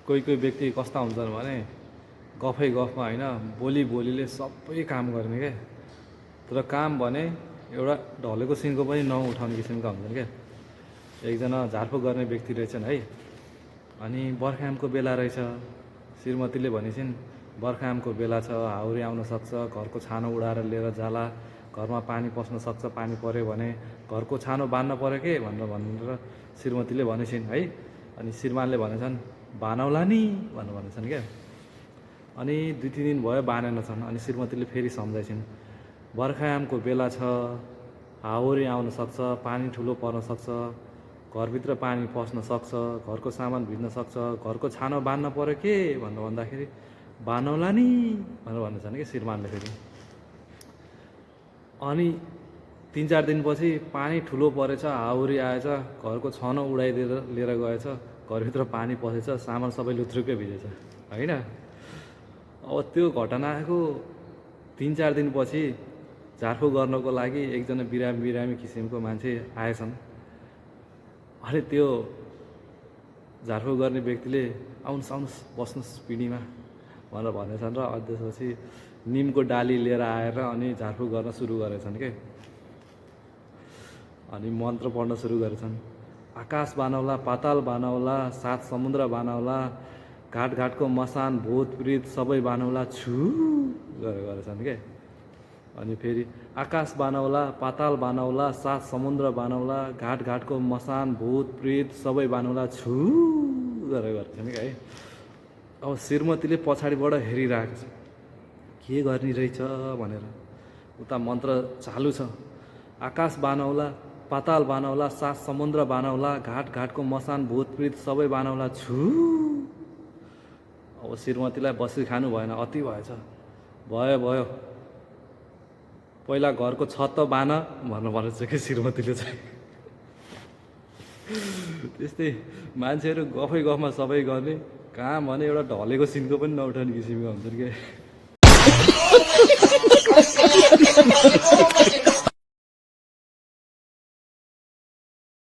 कोही कोही व्यक्ति कस्ता हुन्छन् भने गफै गफमा होइन बोलीले सबै काम गर्ने क्या। तर काम भने एउटा ढलेको सिन्को पनि नउठाउने किसिमका हुन्छन् क्या। एकजना झारफुक गर्ने व्यक्ति रहेछन् है। अनि बर्खायामको बेला रहेछ, श्रीमतीले भनेछिन् बर्खायामको बेला छ, हाउरी आउन सक्छ, घरको छानो उडाएर लिएर जाला, घरमा पानी पस्न सक्छ, पानी पऱ्यो भने घरको छानो बाँध्न पऱ्यो के भनेर श्रीमतीले भनेछिन् है। अनि श्रीमानले भनेछन् बानौला नि भनेछन् क्या। अनि 2-3 दिन भयो बानेनछन्। अनि श्रीमतीले फेरि सम्झाइछिन् बर्खायामको बेला छ, हाउरी आउन सक्छ, पानी ठुलो पर्न सक्छ, घरभित्र पानी पस्न सक्छ, घरको सामान भिज्न सक्छ, घरको छानो बाँध्न पऱ्यो के भन्दाखेरि बानौला नि भनेछन् कि श्रीमानले फेरि। अनि 3-4 दिनपछि पानी ठुलो परेछ, हाउरी आएछ, घरको छानो उडाइदिएर लिएर गएछ, घरभित्र पानी पसेछ, सामान सबै लुत्रुकै भिजेछ होइन। अब त्यो घटनाको 3-4 दिनपछि झारफुक गर्नको लागि एकजना बिरामी किसिमको मान्छे आएछन्। अनि त्यो झारफुक गर्ने व्यक्तिले आउनुहोस् बस्नुहोस् पिँढीमा भनेर भनेछन् र त्यसपछि निमको डाली लिएर आएर अनि झारफुक गर्न सुरु गरेछन् के। अनि मन्त्र पढ्न सुरु गरेछन्। आकाश बानौला, पाताल बानौला, 7 समुद्र बानौला, घाटको मसान भूत प्रेत सबै बानौला छु गरेछन् के। अनि फेरि आकाश बानौला, पाताल बानौला, 7 समुद्र बानौला, घाटको मसान भूत प्रेत सबै बानौला छु गरेछन् क्या है। अब श्रीमतीले पछाडिबाट हेरिरहेको छ के गर्ने रहेछ भनेर। उता मन्त्र चालु छ। आकाश बानौला, पाताल बानौला, 7 समुद्र बानौला, घाटको मसान भूत प्रेत सबै बानौला छु। अब श्रीमतीलाई बसी खानु भएन, अति भएछ। भयो पहिला घरको छत त बान भनेछ कि श्रीमतीले चाहिँ। त्यस्तै मान्छेहरू गफै गफमा सबै गर्ने, कहाँ भने एउटा ढलेको सिनको पनि नउठाउने किसिमको हुन्छन् क्या।